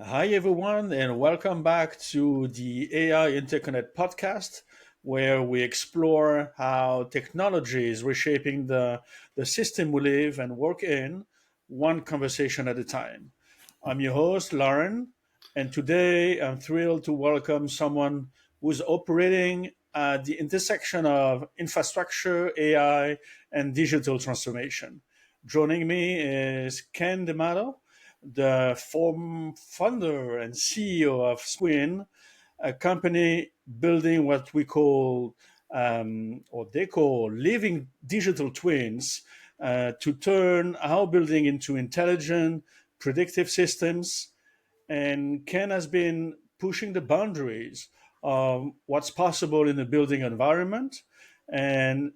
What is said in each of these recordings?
Hi, everyone, and welcome back to the AI Interconnect podcast, where we explore how technology is reshaping the system we live and work in, one conversation at a time. I'm your host, Lauren, and today I'm thrilled to welcome someone who's operating at the intersection of infrastructure, AI, and digital transformation. Joining me is Ken D'Amato, the founder and CEO of SmarTwin, a company building what we call, or they call, living digital twins to turn our building into intelligent, predictive systems. And Ken has been pushing the boundaries of what's possible in the building environment. And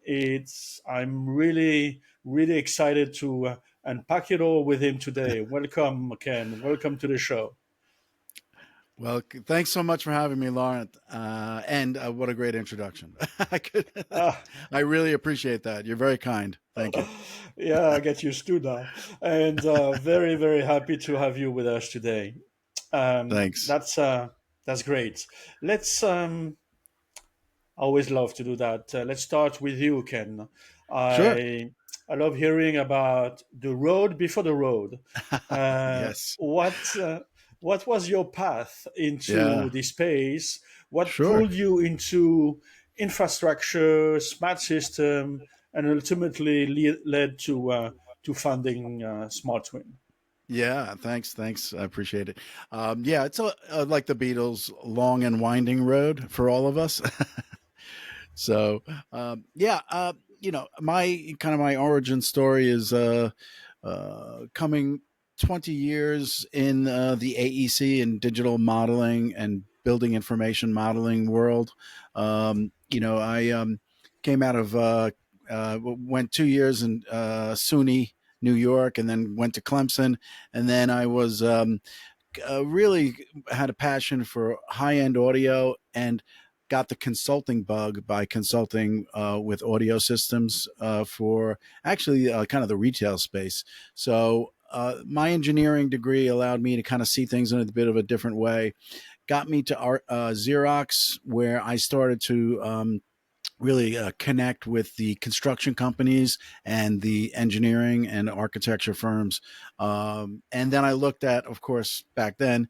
I'm really excited to unpack it all with him today. Welcome, Ken. Welcome to the show. Well, thanks so much for having me, Laurent. And what a great introduction. I could, Ah, I really appreciate that. You're very kind. Thank you. yeah, I get used to now. And very happy to have you with us today. Um, Thanks. that's uh, that's great. Let's I always love to do that. Let's start with you, Ken. Sure. I I love hearing about the road before the road. Uh, Yes. what uh, what was your path into Yeah. this space? What Sure. pulled you into infrastructure, smart system, and ultimately led to funding SmartTwin? Yeah. Thanks. Thanks. I appreciate it. Yeah. It's like the Beatles, long and winding road for all of us. So, yeah. My origin story is coming 20 years in the AEC and digital modeling and building information modeling world. I came out of went 2 years in SUNY, New York, and then went to Clemson, and then I was really had a passion for high end audio and got the consulting bug by consulting with audio systems for actually kind of the retail space. So my engineering degree allowed me to kind of see things in a bit of a different way. Got me to Xerox, where I started to really connect with the construction companies and the engineering and architecture firms. And then I looked at, of course, back then,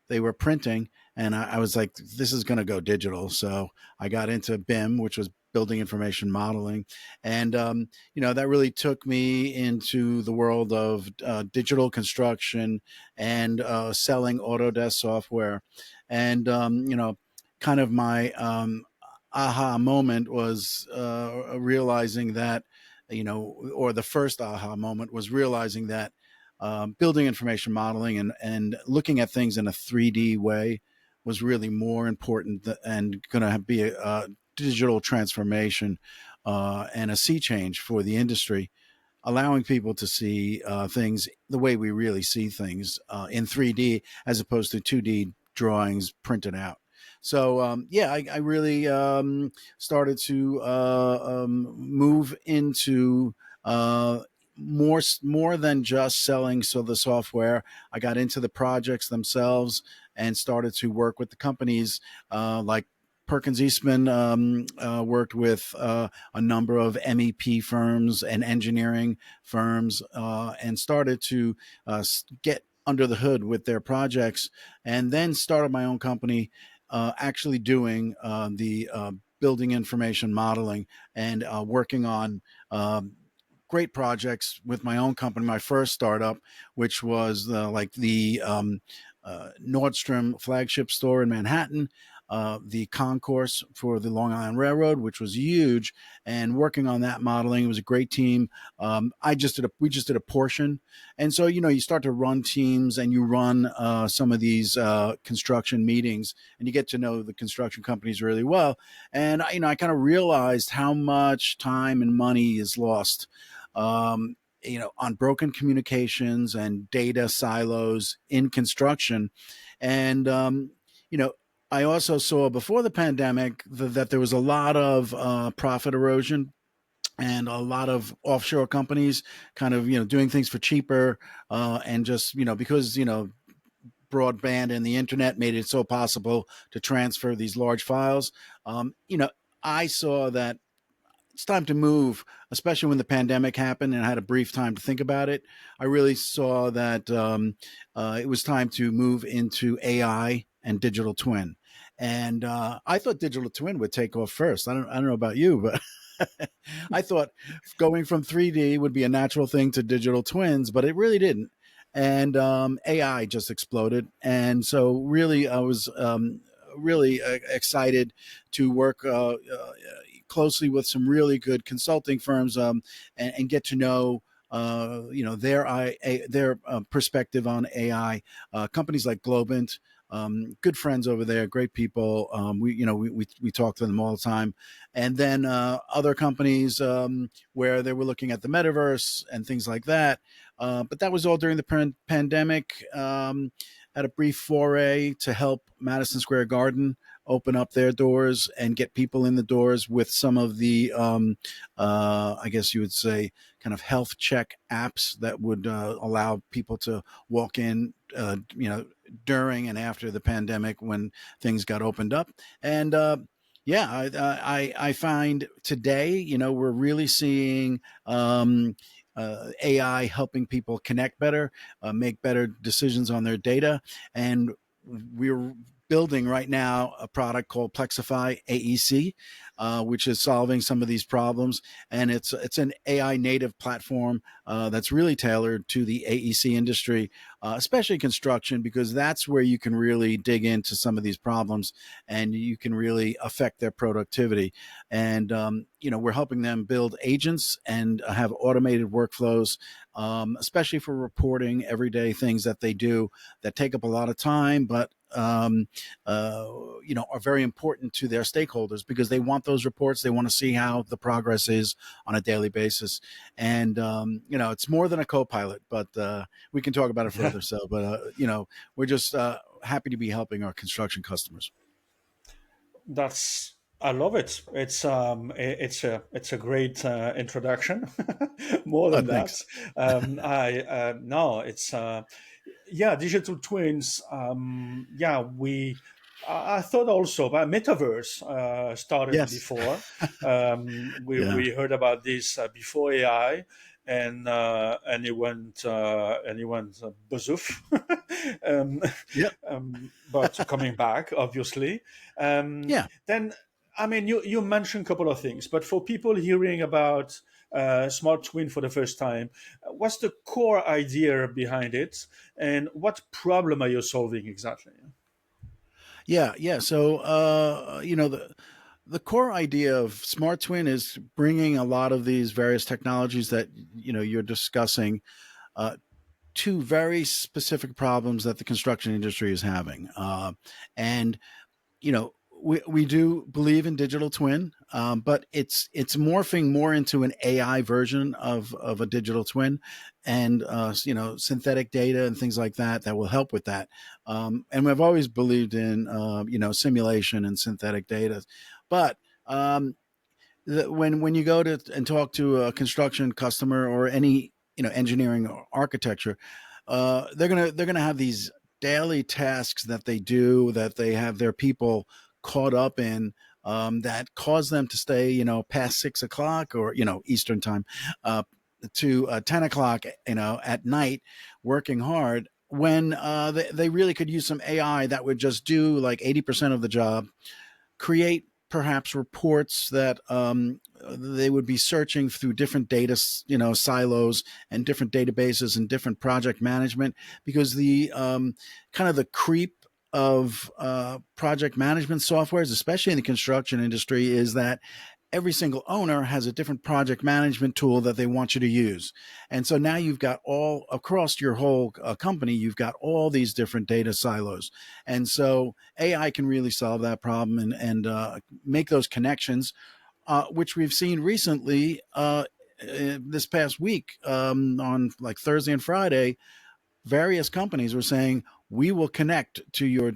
they were printing, and I was like, this is going to go digital. So I got into BIM, which was building information modeling. And, that really took me into the world of digital construction and selling Autodesk software. And, kind of my aha moment was realizing that, or the first aha moment was realizing that building information modeling and looking at things in a 3D way was really more important and going to be a digital transformation and a sea change for the industry, allowing people to see things the way we really see things in 3D as opposed to 2D drawings printed out. So yeah, I really started to move into more than just selling so the software. I got into the projects themselves and started to work with the companies like Perkins Eastman, worked with a number of MEP firms and engineering firms, and started to get under the hood with their projects, and then started my own company, actually doing the building information modeling and working on great projects with my own company. My first startup, which was like the Nordstrom flagship store in Manhattan, the concourse for the Long Island Railroad, which was huge, and working on that modeling. It was a great team. We just did a portion, and so you start to run teams and you run some of these construction meetings, and you get to know the construction companies really well. And I kind of realized how much time and money is lost. On broken communications and data silos in construction. And, I also saw before the pandemic that there was a lot of profit erosion and a lot of offshore companies kind of doing things for cheaper, and just because broadband and the internet made it so possible to transfer these large files. You know, I saw that it's time to move, especially when the pandemic happened and I had a brief time to think about it. I really saw that it was time to move into AI and digital twin. And I thought digital twin would take off first. I don't know about you, but I thought going from 3D would be a natural thing to digital twins, but it really didn't. And AI just exploded. And so, really, I was really excited to work closely with some really good consulting firms and get to know their perspective on AI. Companies like Globant, good friends over there, great people. We talk to them all the time, and then other companies where they were looking at the metaverse and things like that. But that was all during the pandemic. Had a brief foray to help Madison Square Garden open up their doors and get people in the doors with some of the, I guess you would say, kind of health check apps that would allow people to walk in, during and after the pandemic when things got opened up. And yeah, I find today, we're really seeing AI helping people connect better, make better decisions on their data. And we're building right now a product called Plexify AEC, which is solving some of these problems. And it's an AI native platform that's really tailored to the AEC industry, especially construction, because that's where you can really dig into some of these problems and you can really affect their productivity. And we're helping them build agents and have automated workflows, especially for reporting everyday things that they do that take up a lot of time, but are very important to their stakeholders because they want those reports. They want to see how the progress is on a daily basis. And, it's more than a co-pilot, but we can talk about it further. So, but, we're just happy to be helping our construction customers. That's I love it. It's a great introduction. More than that, Thanks. I no, it's yeah, digital twins. Yeah, I thought also about metaverse started Yes. before. Yeah. We heard about this before AI, and it went bazoof. um, Yep. but coming back, obviously. Yeah. Then, I mean, you mentioned a couple of things, but for people hearing about Smart Twin for the first time, what's the core idea behind it, and what problem are you solving exactly? Yeah. Yeah. So, the core idea of Smart Twin is bringing a lot of these various technologies that you're discussing uh, to very specific problems that the construction industry is having. And we do believe in digital twin, but it's morphing more into an AI version of a digital twin, and synthetic data and things like that will help with that. And we've always believed in simulation and synthetic data, but when you go to and talk to a construction customer or any engineering or architecture, they're gonna have these daily tasks that they do that they have their people caught up in, that cause them to stay past 6 o'clock or Eastern time, to 10 o'clock at night working hard when they really could use some AI that would just do like 80% of the job, create perhaps reports that they would be searching through different data silos and different databases and different project management, because the kind of the creep of project management softwares, especially in the construction industry, is that every single owner has a different project management tool that they want you to use. And so now you've got all across your whole company, you've got all these different data silos. And so AI can really solve that problem and make those connections, which we've seen recently this past week, on like Thursday and Friday. Various companies were saying, we will connect to your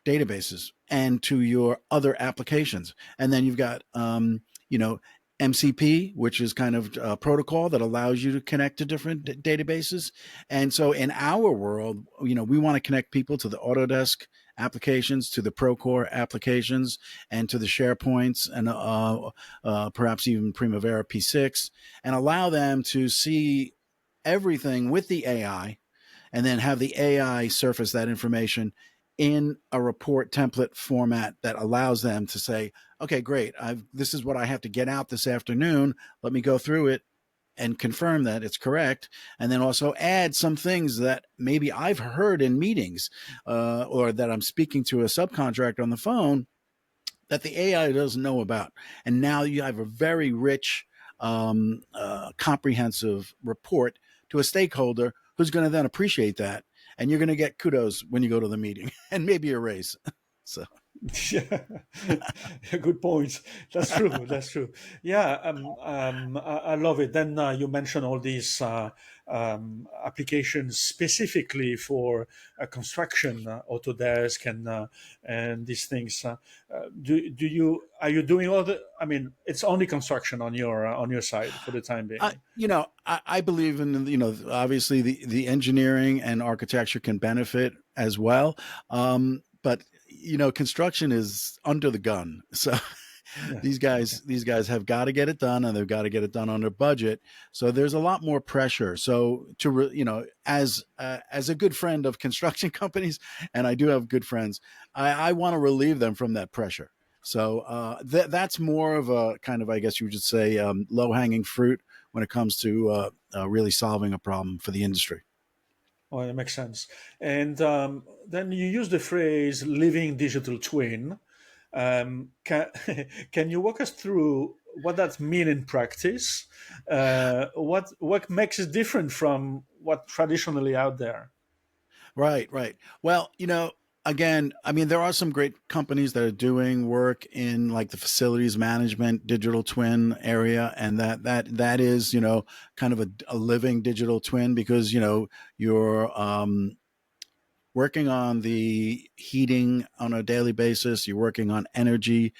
databases and to your other applications. And then you've got, you know, MCP, which is kind of a protocol that allows you to connect to different databases. And so in our world, we want to connect people to the Autodesk applications, to the Procore applications, and to the SharePoints, and perhaps even Primavera P6, and allow them to see everything with the AI, and then have the AI surface that information in a report template format that allows them to say, okay, great, this is what I have to get out this afternoon. Let me go through it and confirm that it's correct, and then also add some things that maybe I've heard in meetings, or that I'm speaking to a subcontractor on the phone that the AI doesn't know about. And now you have a very rich, comprehensive report to a stakeholder who's going to then appreciate that. And you're going to get kudos when you go to the meeting and maybe a raise. So, Yeah, good points. That's true. That's true. Yeah, I love it. Then you mentioned all these applications specifically for construction, Autodesk, and these things. Do you are you doing all the? I mean, it's only construction on your side for the time being. I believe in, obviously the engineering and architecture can benefit as well. But construction is under the gun. So Yeah. Okay. these guys have got to get it done, and they've got to get it done under budget. So there's a lot more pressure. So as a good friend of construction companies, and I do have good friends, I want to relieve them from that pressure. So that's more of a kind of, I guess you would just say, low hanging fruit when it comes to really solving a problem for the industry. Oh, it makes sense. And then you use the phrase "living digital twin." Can can you walk us through what that mean in practice? What makes it different from what traditionally out there? Right, right. Well, again, I mean, there are some great companies that are doing work in like the facilities management digital twin area, and that is, kind of a living digital twin, because you're working on the heating on a daily basis. You're working on energy,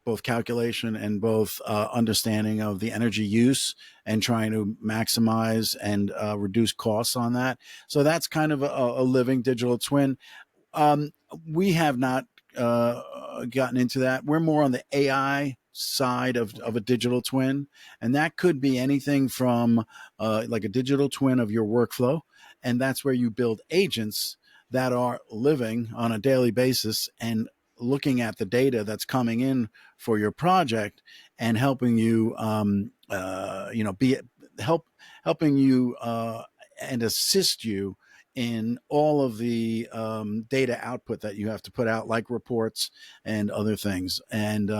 both calculation and both understanding of the energy use, and trying to maximize and reduce costs on that. So that's kind of a living digital twin. Um, we have not gotten into that. We're more on the AI side of Okay. a digital twin, and that could be anything from like a digital twin of your workflow, and that's where you build agents that are living on a daily basis and looking at the data that's coming in for your project, and helping you, be helping you and assist you in all of the data output that you have to put out, like reports and other things. And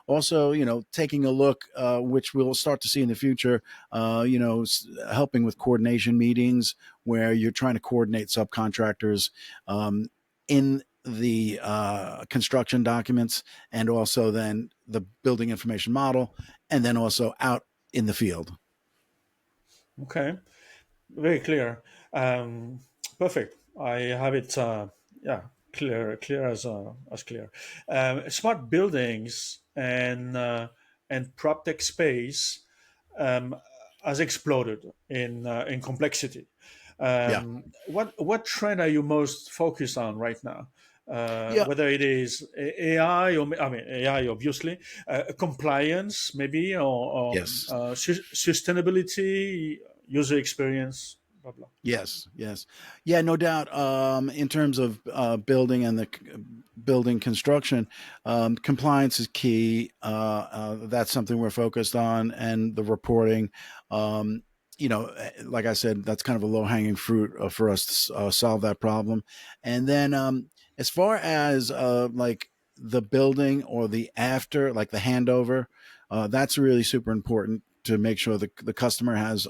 also, taking a look, which we'll start to see in the future, helping with coordination meetings where you're trying to coordinate subcontractors in the construction documents, and also then the building information model, and then also out in the field. Okay. Very clear. Um, Perfect. I have it. Yeah, clear as clear. Smart buildings and prop tech space um, has exploded in complexity. Yeah. What trend are you most focused on right now? Yeah. Whether it is AI, or I mean AI, obviously, compliance, maybe, or Yes. sustainability, user experience, blah blah. Yes, yes, yeah, no doubt. In terms of building and the building construction, compliance is key. That's something we're focused on, and the reporting. Um, like I said, that's kind of a low hanging fruit for us to solve that problem. And then, as far as like the building or the after, like the handover, that's really super important to make sure the customer has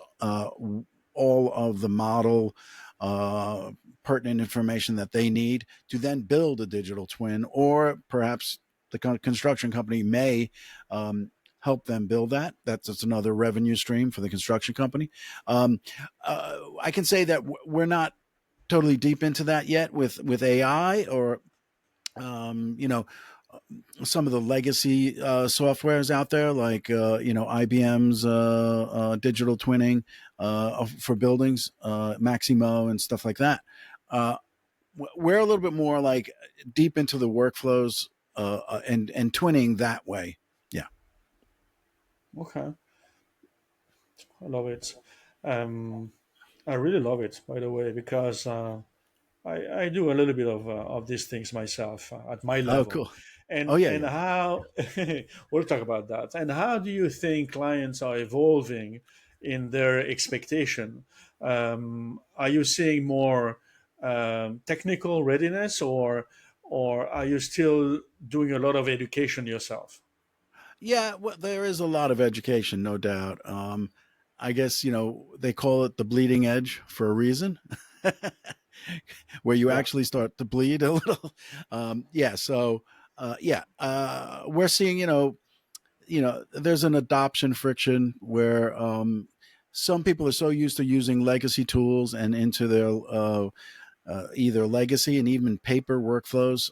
all of the model uh, pertinent information that they need to then build a digital twin, or perhaps the construction company may help them build that. That's another revenue stream for the construction company. I can say that we're not totally deep into that yet with AI, or um, you know some of the legacy softwares out there, like IBM's digital twinning for buildings, Maximo and stuff like that. Uh, we're a little bit more like deep into the workflows and twinning that way. Yeah. Okay, I love it. Um, I really love it, by the way, because I do a little bit of these things myself at my Oh, level, cool. Oh, yeah, and yeah. how we'll talk about that. And how do you think clients are evolving in their expectation? Are you seeing more technical readiness, or are you still doing a lot of education yourself? Yeah, well, there is a lot of education, no doubt. I guess, they call it the bleeding edge for a reason, where you Yeah. actually start to bleed a little. Yeah, so we're seeing, there's an adoption friction where some people are so used to using legacy tools and into their either legacy and even paper workflows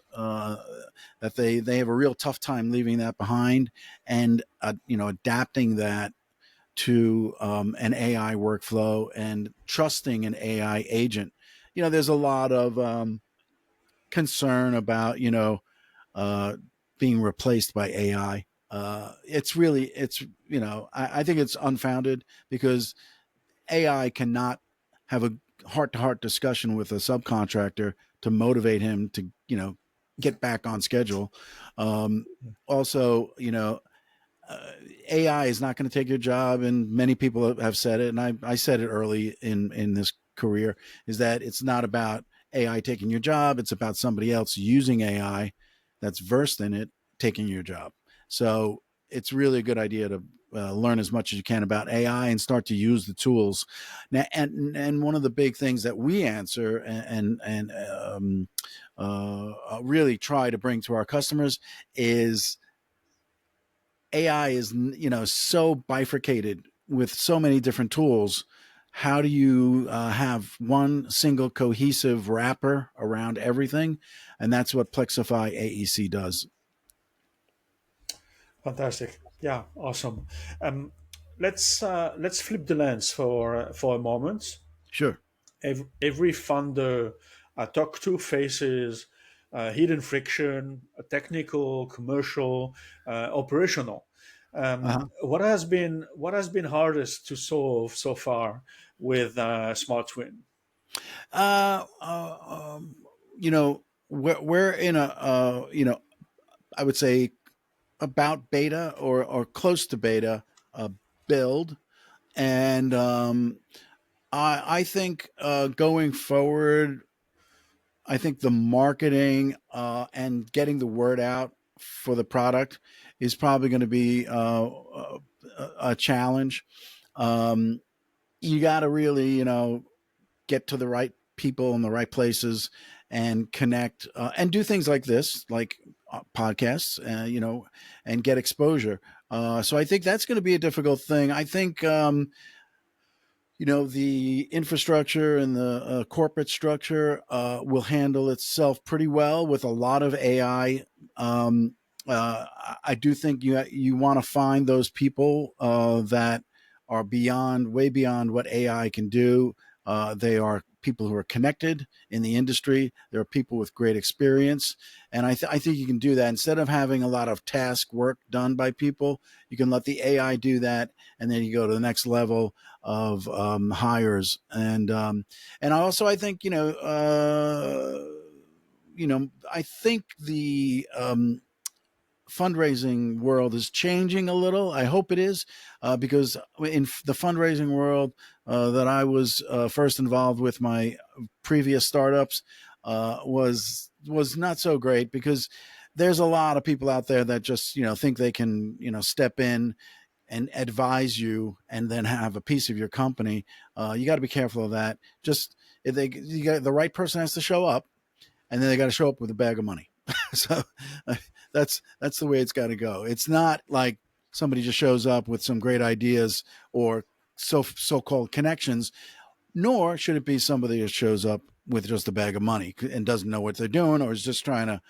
that they have a real tough time leaving that behind and adapting that to an AI workflow and trusting an AI agent. There's a lot of concern about uh, being replaced by AI. I think it's unfounded because AI cannot have a heart to heart discussion with a subcontractor to motivate him to, get back on schedule. Um, Also, uh, AI is not going to take your job, and many people have said it, and I said it early in this career, is that it's not about AI taking your job; it's about somebody else using AI that's versed in it taking your job. So it's really a good idea to learn as much as you can about AI and start to use the tools. Now, and one of the big things that we answer really try to bring to our customers is AI is so bifurcated with so many different tools. How do you have one single cohesive wrapper around everything? And that's what Plexify AEC does. Fantastic. Yeah, awesome. Um, let's flip the lens for a moment. Sure. Every funder I talk to faces hidden friction, technical, commercial, operational. Uh-huh. What has been hardest to solve so far with SmartTwin? Uh, uh, um, we're in I would say about beta or close to beta build. And I think going forward, I think the marketing and getting the word out for the product is probably going to be a challenge. Um, you got to really, get to the right people in the right places and connect and do things like this, like podcasts, and get exposure. So I think that's going to be a difficult thing. I think the infrastructure and the corporate structure will handle itself pretty well with a lot of AI. Um, I do think you want to find those people that are way beyond what AI can do. They are people who are connected in the industry. There are people with great experience, and I think you can do that instead of having a lot of task work done by people. You can let the AI do that, and then you go to the next level of hires. And also I think I think the fundraising world is changing a little. I hope it is, because in the fundraising world that I was first involved with, my previous startups, was not so great because there's a lot of people out there that just think they can step in and advise you and then have a piece of your company. You got to be careful of that. Just if the right person has to show up, and then they got to show up with a bag of money. So uh, that's the way it's got to go. It's not like somebody just shows up with some great ideas or so-called connections, nor should it be somebody that shows up with just a bag of money and doesn't know what they're doing or is just trying to,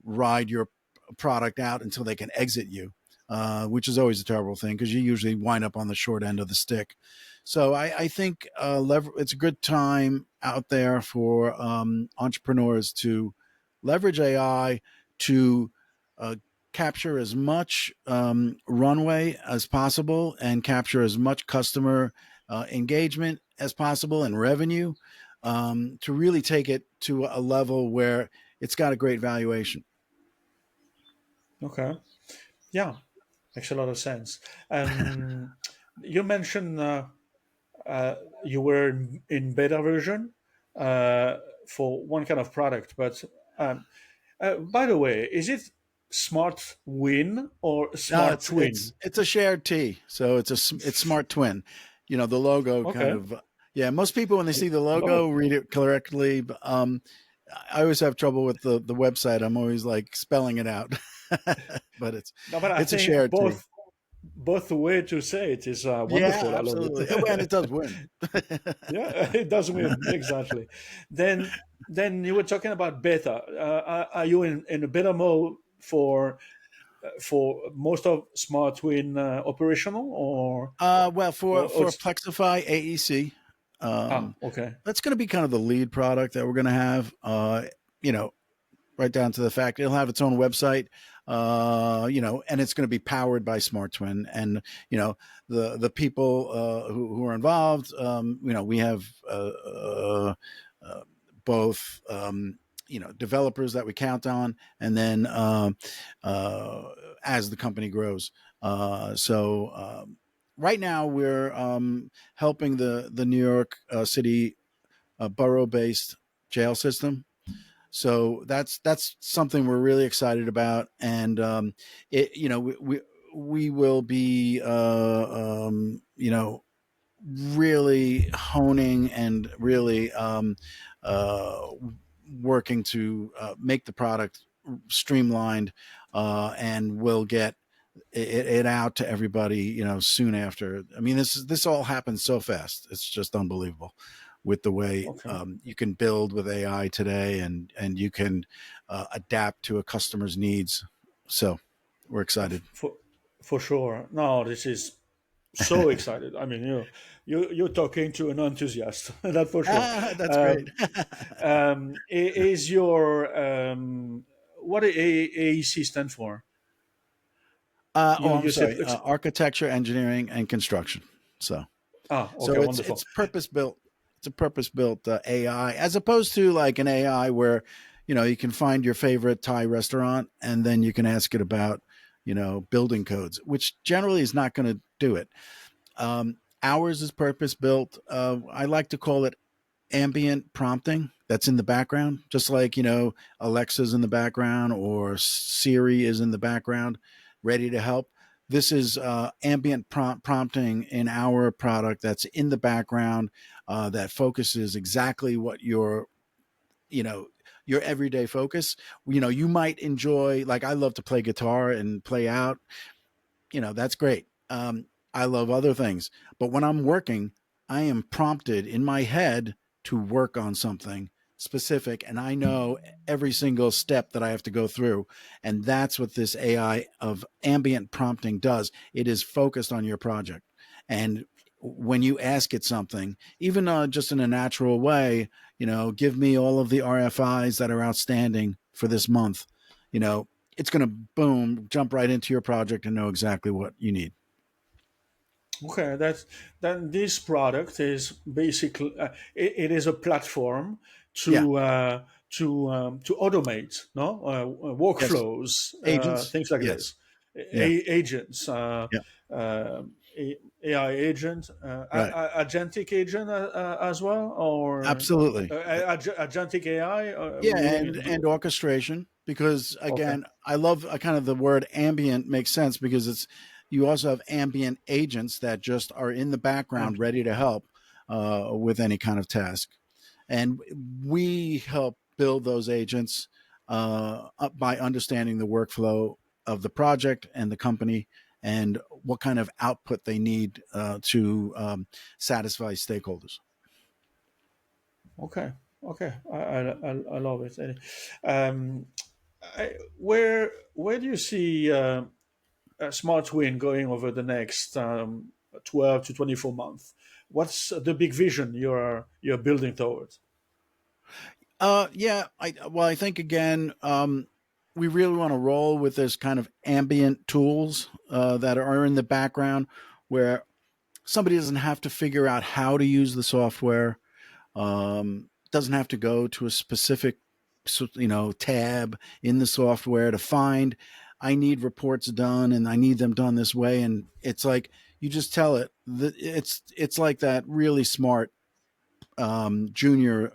ride your product out until they can exit you, which is always a terrible thing because you usually wind up on the short end of the stick. So I think it's a good time out there for entrepreneurs to leverage AI to uh, capture as much runway as possible and capture as much customer engagement as possible and revenue, to really take it to a level where it's got a great valuation. Okay. Yeah, makes a lot of sense. Um, you mentioned you were in beta version uh, for one kind of product, but by the way, is it Smart Win or No, Smart it's Twin? it's a shared T, so it's SmarTwin. You know, the logo kind Okay. of, yeah. Most people when they see the Love it. logo read it correctly. But, I always have trouble with the website. I'm always like spelling it out, but No, but I it's a think shared T. both the way to say it is Yeah, wonderful. I love absolutely. Oh, and it it. does win. Yeah, it does win exactly. Then then you were talking about beta. Are you in a beta mode for most of SmartTwin operational Well, or for it's, Plexify AEC, okay, that's going to be kind of the lead product that we're going to have. You know, right down to the fact it'll have its own website, and it's going to be powered by SmartTwin. And the people who are involved, we have uh, both. Developers that we count on, and then as the company grows. Right now, we're helping the New York City borough-based jail system, so that's something we're really excited about, and we will be really honing and really uh, working to make the product streamlined, and we'll get it out to everybody, soon after. I mean, this all happens so fast. It's just unbelievable with the way okay, you can build with AI today, and you can adapt to a customer's needs. So we're excited. for for sure. No, this is so excited. I mean, you're talking to an enthusiast, that's for sure. That's great. Um, is your what does AEC stand for? I'm You said sorry. Architecture, engineering, and construction. So okay, it's wonderful. purpose built. It's a purpose built AI, as opposed to like an AI where you can find your favorite Thai restaurant and then you can ask it about building codes, which generally is not going to do it. Ours is purpose built. I like to call it ambient prompting. That's in the background, just like Alexa's in the background or Siri is in the background, ready to help. This is ambient prompting in our product that's in the background, that focuses exactly what you know your everyday focus. You might enjoy, like, I love to play guitar and play out. That's great. I love other things, but when I'm working, I am prompted in my head to work on something specific, and I know every single step that I have to go through. And that's what this AI of ambient prompting does. It is focused on your project. And when you ask it something, even just in a natural way, give me all of the RFIs that are outstanding for this month, you know, it's going to boom, jump right into your project and know exactly what you need. Okay, that's then this product is basically it is a platform Yeah. to automate Yes. workflows, Agents. things like Yes. this. Yeah. Agents, Yeah. uh, AI agent, Right. agentic agent as well, or Absolutely. agentic AI. Yeah, What do you and mean? orchestration, because Okay, again, I love kind of the word ambient makes sense because it's you also have ambient agents that just are in the background ambient. ready to help with any kind of task. And we help build those agents up by understanding the workflow of the project and the company and what kind of output they need to satisfy stakeholders. Okay, okay, I love it. Um, where do you see SmartTwin going over the next 12 to 24 months? What's the big vision you're building towards? Yeah. I think again, we really want to roll with this kind of ambient tools that are in the background, where somebody doesn't have to figure out how to use the software. Doesn't have to go to a specific, tab in the software to find. I need reports done, and I need them done this way. And it's like you just tell it. It's like that really smart junior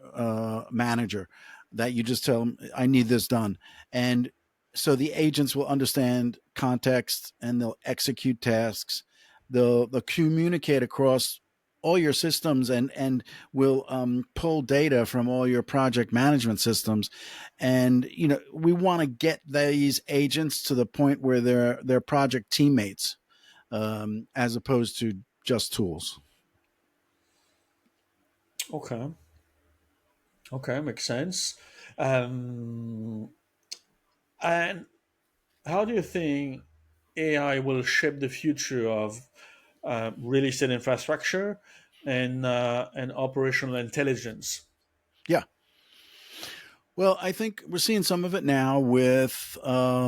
manager that you just tell them, I need this done. And so the agents will understand context and they'll execute tasks. They'll communicate across all your systems and will pull data from all your project management systems. And we want to get these agents to the point where they're project teammates, as opposed to just tools. Okay, okay, makes sense. Um, and how do you think AI will shape the future of real estate infrastructure and operational intelligence? Yeah. Well, I think we're seeing some of it now with OpenAI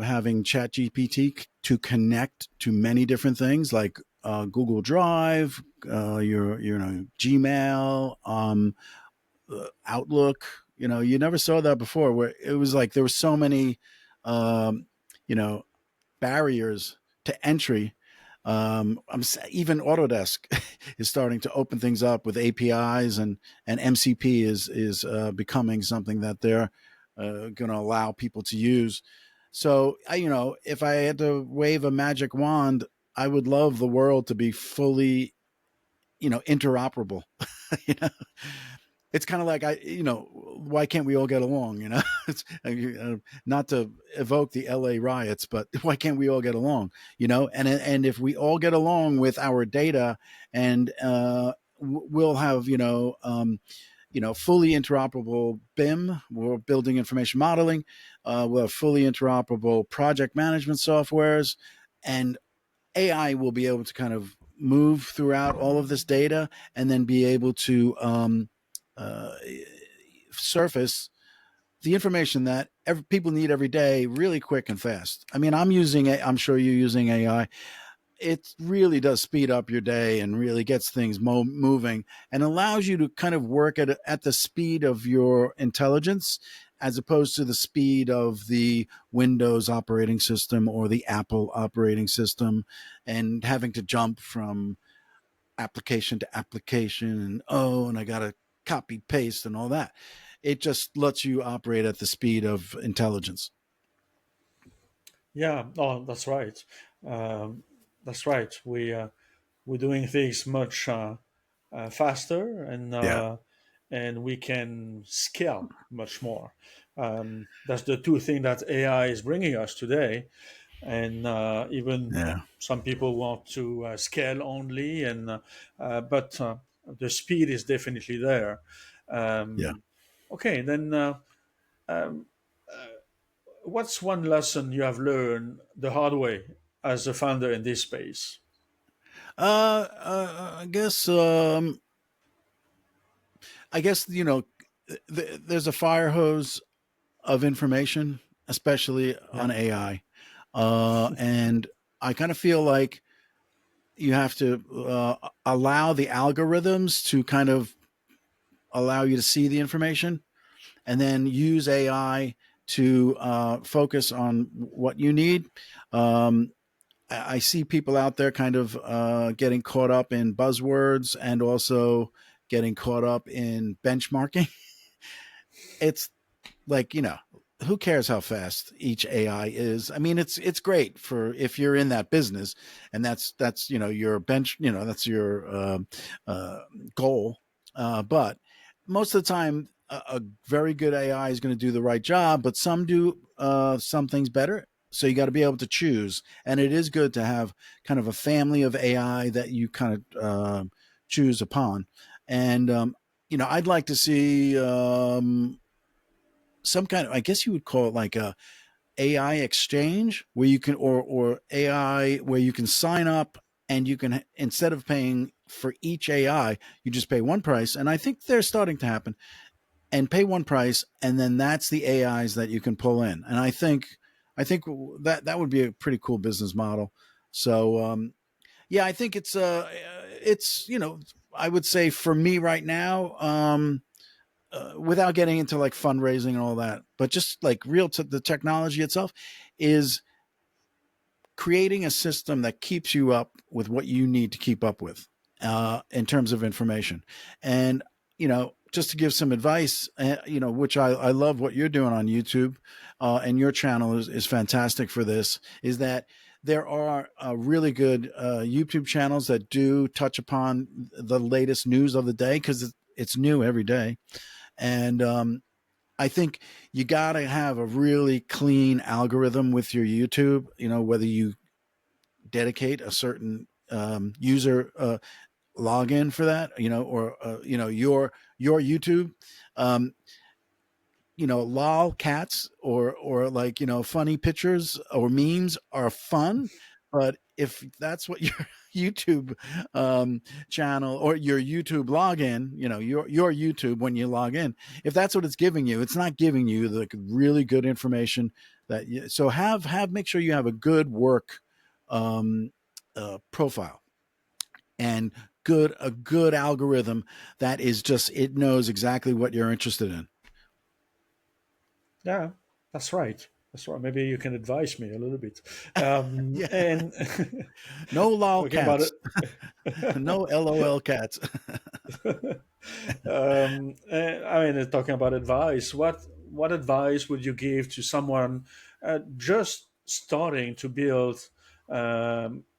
having ChatGPT to connect to many different things like Google Drive, your Gmail, Outlook. You never saw that before, where it was like there were so many, um, you know, barriers to entry. Even Autodesk is starting to open things up with APIs, and MCP is becoming something that they're going to allow people to use. So, if I had to wave a magic wand, I would love the world to be fully, interoperable. you know, it's kind of like why can't we all get along? It's not to evoke the LA riots, but why can't we all get along? And if we all get along with our data, and we'll have fully interoperable BIM, we're building information modeling, we'll have fully interoperable project management softwares, and AI will be able to kind of move throughout all of this data and then be able to uh, surface the information that people need every day really quick and fast. I mean, I'm sure you're using AI. It really does speed up your day and really gets things moving and allows you to kind of work at the speed of your intelligence, as opposed to the speed of the Windows operating system or the Apple operating system, and having to jump from application to application, and I got to copy paste and all that. It just lets you operate at the speed of intelligence. Yeah, oh, that's right. That's right. We're doing things much faster, Yeah. and we can scale much more. That's the two things that AI is bringing us today. And even Yeah. some people want to scale only, but the speed is definitely there. Yeah. Okay, then what's one lesson you have learned the hard way as a founder in this space? I guess there's a fire hose of information, especially Yeah, on AI, and I kind of feel like you have to allow the algorithms to kind of allow you to see the information, and then use AI to focus on what you need. Um, I see people out there kind of getting caught up in buzzwords and also getting caught up in benchmarking. It's like, who cares how fast each AI is? I mean, it's great for if you're in that business, and that's your bench, that's your uh, goal. But most of the time, a very good AI is going to do the right job, but some do some things better. So you got to be able to choose, and it is good to have kind of a family of AI that you kind of choose upon. And I'd like to see some kind of, I guess you would call it like a AI exchange where you can, or AI where you can sign up and you can, instead of paying for each AI, you just pay one price. And I think they're starting to happen, and pay one price, and then that's the AIs that you can pull in. And I think that would be a pretty cool business model. So yeah, I think it's I would say for me right now, without getting into like fundraising and all that, but just like the technology itself is creating a system that keeps you up with what you need to keep up with in terms of information. And, just to give some advice, which I love what you're doing on YouTube, and your channel is fantastic for this, is that there are really good YouTube channels that do touch upon the latest news of the day, because it's new every day. And I think you got to have a really clean algorithm with your YouTube, whether you dedicate a certain user login for that, or your YouTube. Um, lol cats, or like, funny pictures or memes are fun, but if that's what your YouTube channel or your YouTube login, your YouTube, when you log in, if that's what it's giving you, it's not giving you the really good information so make sure you have a good work um, profile, and a good algorithm that is just, it knows exactly what you're interested in. Yeah, that's right. That's right. Maybe you can advise me a little bit. Yeah. And No lol talking about cats. it. No LOL cats. I mean, talking about advice, what advice would you give to someone just starting to build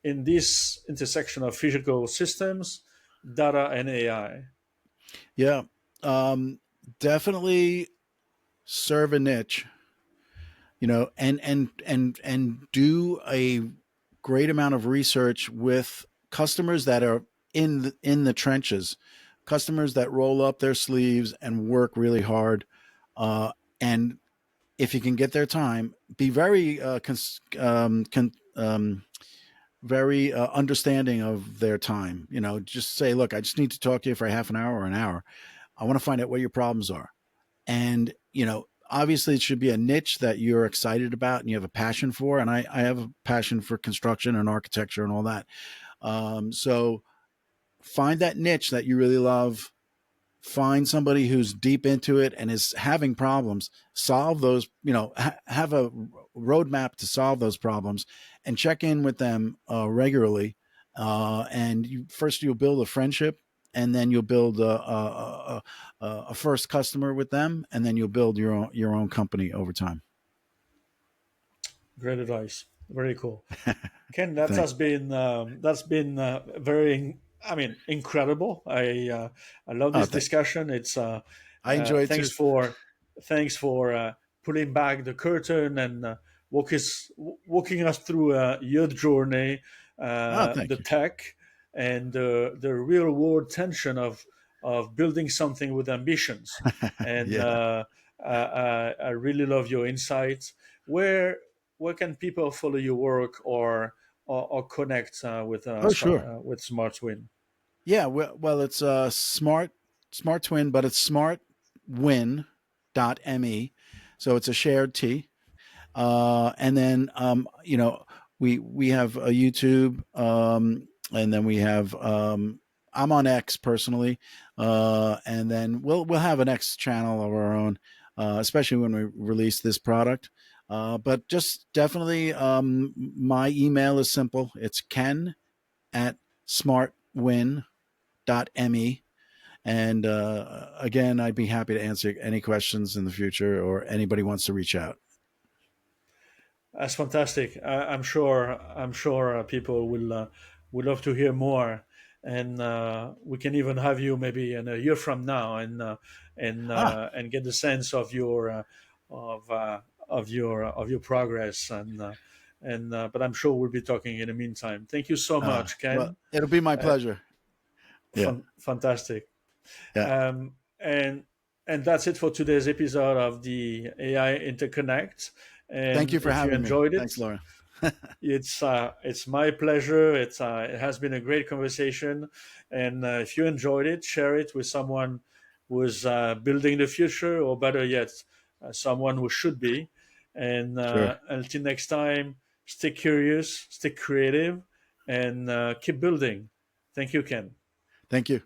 in this intersection of physical systems, data, and AI? Yeah. Um, Definitely serve a niche, and do a great amount of research with customers that are in the trenches, customers that roll up their sleeves and work really hard. And if you can get their time, be very very understanding of their time. Just say, look, I just need to talk to you for half an hour or an hour. I want to find out what your problems are. And, obviously it should be a niche that you're excited about and you have a passion for. And I have a passion for construction and architecture and all that. So find that niche that you really love. Find somebody who's deep into it and is having problems, solve those, have a roadmap to solve those problems, and check in with them regularly. And first you'll build a friendship, and then you'll build a first customer with them, and then you'll build your own company over time. Great advice. Very cool. Ken, Thanks. that's been very, I mean, incredible. I love Oh, this discussion. It's I enjoy it thanks too. for pulling back the curtain and walking us through your journey, Oh, the thank you. tech, and the real world tension of building something with ambitions. And Yeah. I really love your insights. Where can people follow your work, or connect Oh, sure. with SmartTwin? Yeah, well, it's smart twin, but it's smartwin.me. So it's a shared T. And then we have a YouTube, and then we have I'm on X personally, and then we'll have an X channel of our own, especially when we release this product. But just definitely, my email is simple. It's Ken at smartwin.me. And again, I'd be happy to answer any questions in the future, or anybody wants to reach out. That's fantastic. I'm sure people will love to hear more, and we can even have you maybe in a year from now, Ah, and get the sense of your progress, but I'm sure we'll be talking in the meantime. Thank you so much, well, Ken. it'll be my Uh, pleasure. Yeah. Fantastic. Yeah. And And that's it for today's episode of the AI Interconnect. Thank And you for if you having me. enjoyed it, Thanks, Laura. it's my pleasure. It has been a great conversation, and if you enjoyed it, share it with someone who's building the future, or better yet, someone who should be. And Sure. until next time, stay curious, stay creative, and keep building. Thank you, Ken. Thank you.